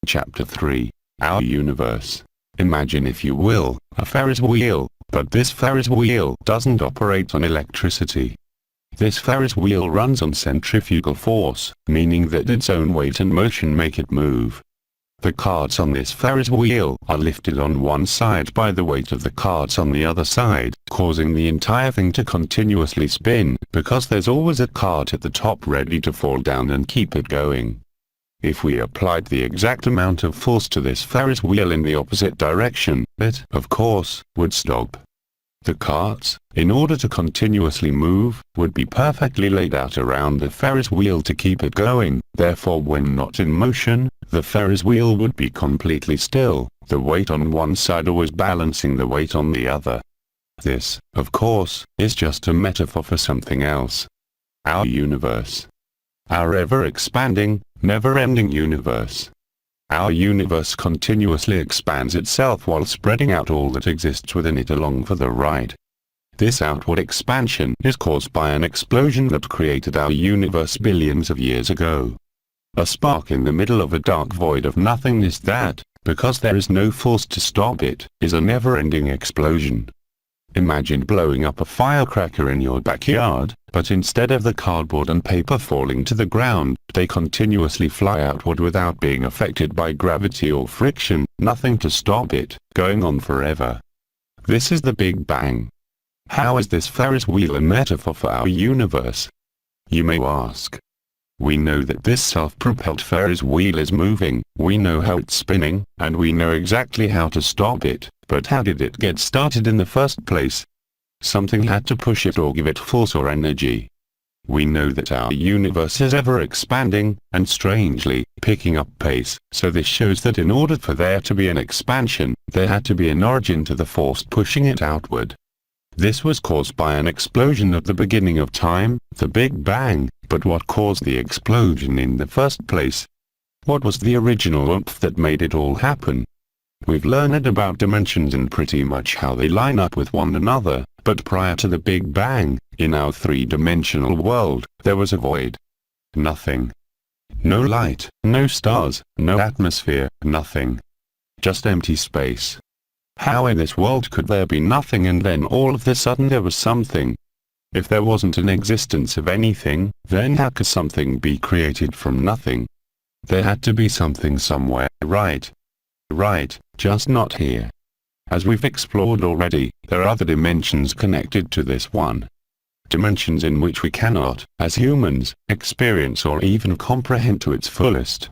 Chapter 3. Our Universe. Imagine, if you will, a Ferris wheel, but this Ferris wheel doesn't operate on electricity. This Ferris wheel runs on centrifugal force, meaning that its own weight and motion make it move. The cards on this Ferris wheel are lifted on one side by the weight of the cards on the other side, causing the entire thing to continuously spin, because there's always a card at the top ready to fall down and keep it going. If we applied the exact amount of force to this Ferris wheel in the opposite direction, it, of course, would stop. The cards, in order to continuously move, would be perfectly laid out around the Ferris wheel to keep it going. Therefore, when not in motion, the Ferris wheel would be completely still, the weight on one side always balancing the weight on the other. This, of course, is just a metaphor for something else. Our universe. Our ever-expanding, never-ending universe. Our universe continuously expands itself while spreading out all that exists within it along for the ride. This outward expansion is caused by an explosion that created our universe billions of years ago. A spark in the middle of a dark void of nothingness that, because there is no force to stop it, is a never-ending explosion. Imagine blowing up a firecracker in your backyard, but instead of the cardboard and paper falling to the ground, they continuously fly outward without being affected by gravity or friction, nothing to stop it, going on forever. This is the Big Bang. How is this Ferris wheel a metaphor for our universe? You may ask. We know that this self-propelled Ferris wheel is moving, we know how it's spinning, and we know exactly how to stop it, but how did it get started in the first place? Something had to push it or give it force or energy. We know that our universe is ever expanding, and strangely, picking up pace, so this shows that in order for there to be an expansion, there had to be an origin to the force pushing it outward. This was caused by an explosion at the beginning of time, the Big Bang, but what caused the explosion in the first place? What was the original oomph that made it all happen? We've learned about dimensions and pretty much how they line up with one another, but prior to the Big Bang, in our three-dimensional world, there was a void. Nothing. No light, no stars, no atmosphere, nothing. Just empty space. How in this world could there be nothing and then all of a sudden there was something? If there wasn't an existence of anything, then how could something be created from nothing? There had to be something somewhere, right? Right, just not here. As we've explored already, there are other dimensions connected to this one. Dimensions in which we cannot, as humans, experience or even comprehend to its fullest.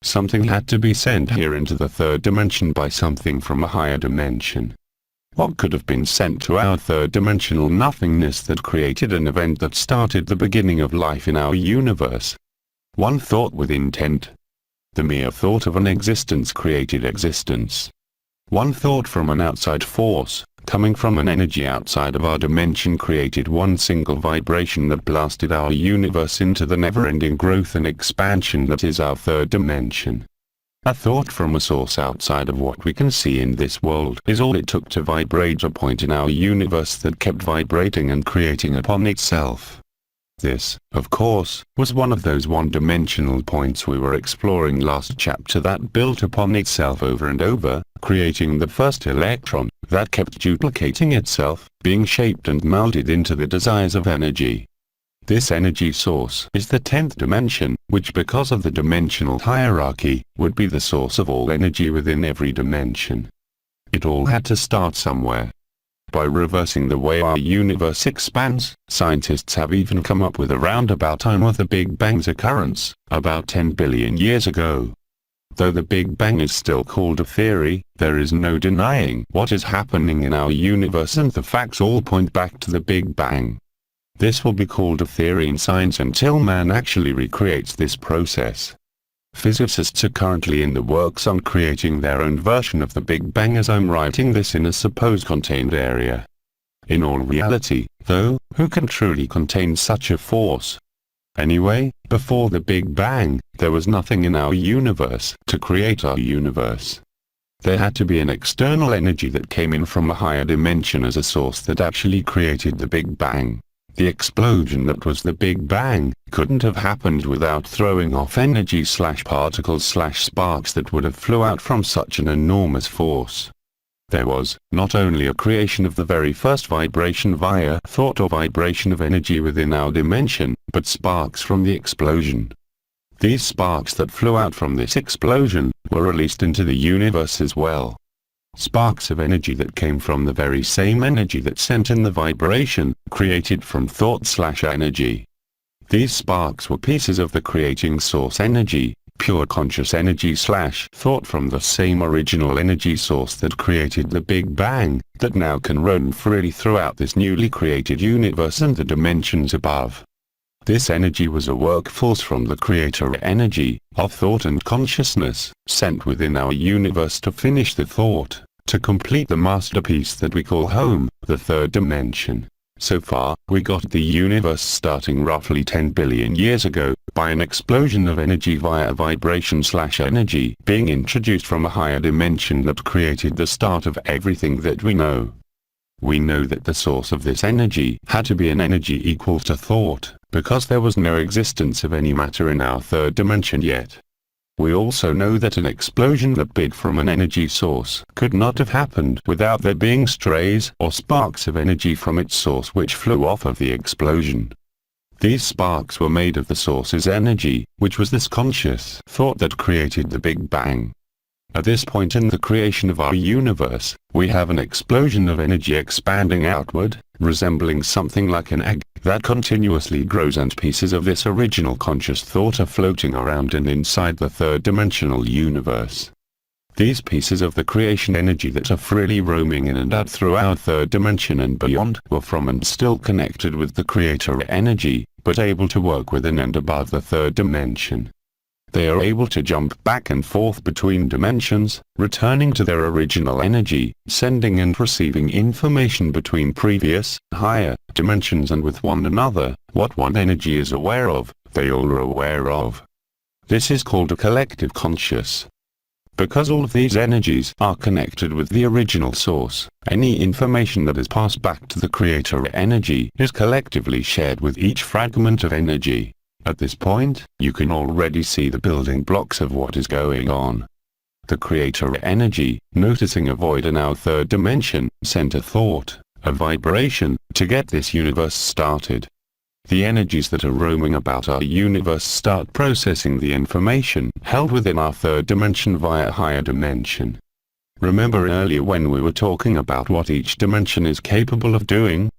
Something had to be sent here into the third dimension by something from a higher dimension. What could have been sent to our third-dimensional nothingness that created an event that started the beginning of life in our universe? One thought with intent. The mere thought of an existence created existence. One thought from an outside force, coming from an energy outside of our dimension, created one single vibration that blasted our universe into the never-ending growth and expansion that is our third dimension. A thought from a source outside of what we can see in this world is all it took to vibrate a point in our universe that kept vibrating and creating upon itself. This, of course, was one of those one-dimensional points we were exploring last chapter that built upon itself over and over, creating the first electron, that kept duplicating itself, being shaped and molded into the desires of energy. This energy source is the 10th dimension, which because of the dimensional hierarchy, would be the source of all energy within every dimension. It all had to start somewhere. By reversing the way our universe expands, scientists have even come up with a roundabout time of the Big Bang's occurrence, about 10 billion years ago. Though the Big Bang is still called a theory, there is no denying what is happening in our universe, and the facts all point back to the Big Bang. This will be called a theory in science until man actually recreates this process. Physicists are currently in the works on creating their own version of the Big Bang as I'm writing this in a supposed contained area. In all reality, though, who can truly contain such a force? Anyway, before the Big Bang, there was nothing in our universe to create our universe. There had to be an external energy that came in from a higher dimension as a source that actually created the Big Bang. The explosion that was the Big Bang couldn't have happened without throwing off energy/particles/sparks that would have flew out from such an enormous force. There was not only a creation of the very first vibration via thought or vibration of energy within our dimension, but sparks from the explosion. These sparks that flew out from this explosion were released into the universe as well. Sparks of energy that came from the very same energy that sent in the vibration, created from thought/energy. These sparks were pieces of the creating source energy, pure conscious energy/thought from the same original energy source that created the Big Bang, that now can roam freely throughout this newly created universe and the dimensions above. This energy was a workforce from the creator energy, of thought and consciousness, sent within our universe to finish the thought, to complete the masterpiece that we call home, the third dimension. So far, we got the universe starting roughly 10 billion years ago, by an explosion of energy via vibration/energy being introduced from a higher dimension that created the start of everything that we know. We know that the source of this energy had to be an energy equal to thought, because there was no existence of any matter in our third dimension yet. We also know that an explosion that big from an energy source could not have happened without there being strays or sparks of energy from its source which flew off of the explosion. These sparks were made of the source's energy, which was this conscious thought that created the Big Bang. At this point in the creation of our universe, we have an explosion of energy expanding outward, resembling something like an egg, that continuously grows, and pieces of this original conscious thought are floating around and inside the third-dimensional universe. These pieces of the creation energy that are freely roaming in and out through our third dimension and beyond were from and still connected with the creator energy, but able to work within and above the third dimension. They are able to jump back and forth between dimensions, returning to their original energy, sending and receiving information between previous, higher, dimensions and with one another. What one energy is aware of, they all are aware of. This is called a collective conscious. Because all of these energies are connected with the original source, any information that is passed back to the creator energy is collectively shared with each fragment of energy. At this point, you can already see the building blocks of what is going on. The creator energy, noticing a void in our third dimension, sent a thought, a vibration, to get this universe started. The energies that are roaming about our universe start processing the information held within our third dimension via a higher dimension. Remember earlier when we were talking about what each dimension is capable of doing?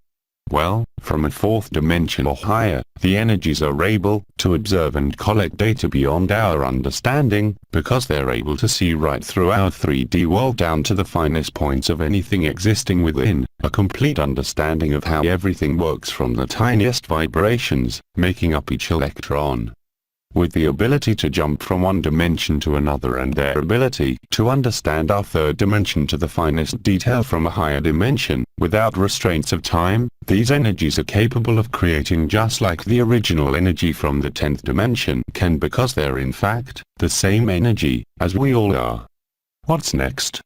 Well, from a fourth dimension or higher, the energies are able to observe and collect data beyond our understanding, because they're able to see right through our 3D world down to the finest points of anything existing within, a complete understanding of how everything works from the tiniest vibrations, making up each electron. With the ability to jump from one dimension to another and their ability to understand our third dimension to the finest detail from a higher dimension, without restraints of time, these energies are capable of creating just like the original energy from the 10th dimension can, because they're in fact the same energy as we all are. What's next?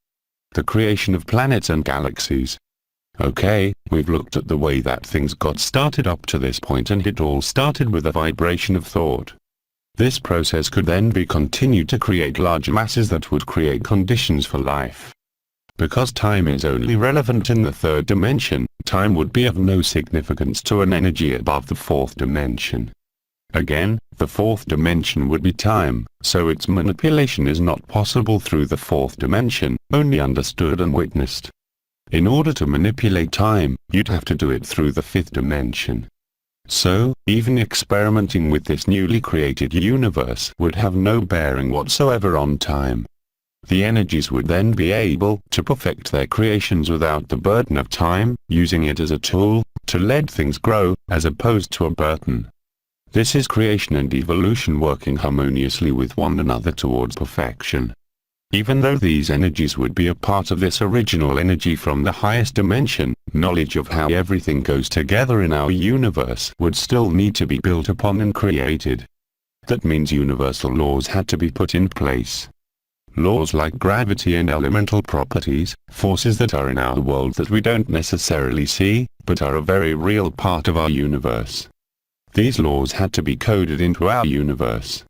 The creation of planets and galaxies. Okay, we've looked at the way that things got started up to this point, and it all started with a vibration of thought. This process could then be continued to create large masses that would create conditions for life. Because time is only relevant in the third dimension, time would be of no significance to an energy above the fourth dimension. Again, the fourth dimension would be time, so its manipulation is not possible through the fourth dimension, only understood and witnessed. In order to manipulate time, you'd have to do it through the fifth dimension. So, even experimenting with this newly created universe would have no bearing whatsoever on time. The energies would then be able to perfect their creations without the burden of time, using it as a tool to let things grow, as opposed to a burden. This is creation and evolution working harmoniously with one another towards perfection. Even though these energies would be a part of this original energy from the highest dimension, knowledge of how everything goes together in our universe would still need to be built upon and created. That means universal laws had to be put in place. Laws like gravity and elemental properties, forces that are in our world that we don't necessarily see, but are a very real part of our universe. These laws had to be coded into our universe.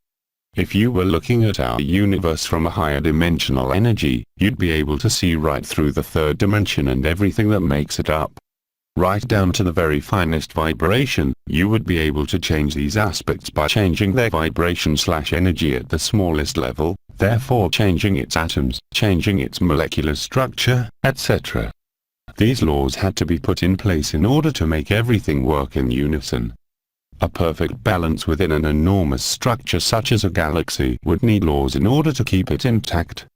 If you were looking at our universe from a higher dimensional energy, you'd be able to see right through the third dimension and everything that makes it up. Right down to the very finest vibration, you would be able to change these aspects by changing their vibration/energy at the smallest level, therefore changing its atoms, changing its molecular structure, etc. These laws had to be put in place in order to make everything work in unison. A perfect balance within an enormous structure such as a galaxy would need laws in order to keep it intact.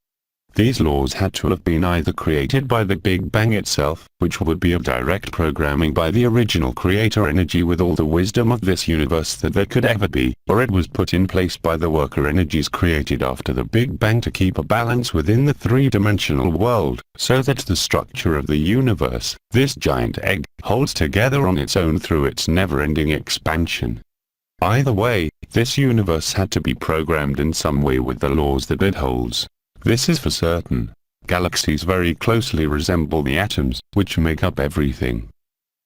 These laws had to have been either created by the Big Bang itself, which would be a direct programming by the original creator energy with all the wisdom of this universe that there could ever be, or it was put in place by the worker energies created after the Big Bang to keep a balance within the three-dimensional world, so that the structure of the universe, this giant egg, holds together on its own through its never-ending expansion. Either way, this universe had to be programmed in some way with the laws that it holds. This is for certain. Galaxies very closely resemble the atoms, which make up everything.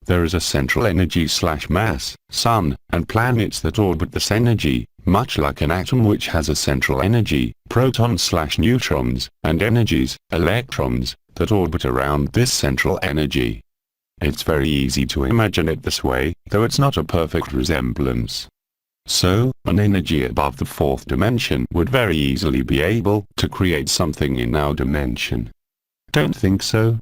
There is a central energy/mass, sun, and planets that orbit this energy, much like an atom which has a central energy, protons/neutrons, and energies, electrons, that orbit around this central energy. It's very easy to imagine it this way, though it's not a perfect resemblance. So, an energy above the fourth dimension would very easily be able to create something in our dimension. Don't think so?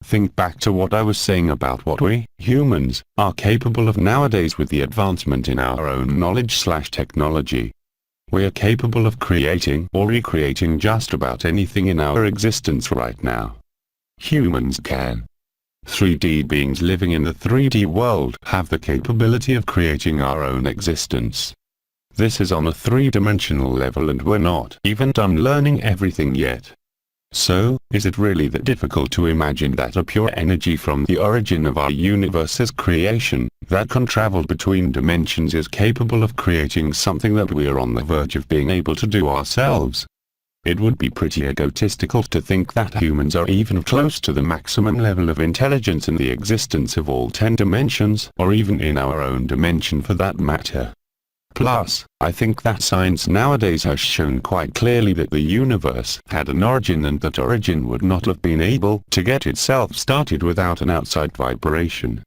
Think back to what I was saying about what we, humans, are capable of nowadays with the advancement in our own knowledge/technology. We are capable of creating or recreating just about anything in our existence right now. Humans can. 3D beings living in the 3D world have the capability of creating our own existence. This is on a three-dimensional level and we're not even done learning everything yet. So, is it really that difficult to imagine that a pure energy from the origin of our universe's creation, that can travel between dimensions is capable of creating something that we are on the verge of being able to do ourselves? It would be pretty egotistical to think that humans are even close to the maximum level of intelligence in the existence of all 10 dimensions, or even in our own dimension for that matter. Plus, I think that science nowadays has shown quite clearly that the universe had an origin and that origin would not have been able to get itself started without an outside vibration.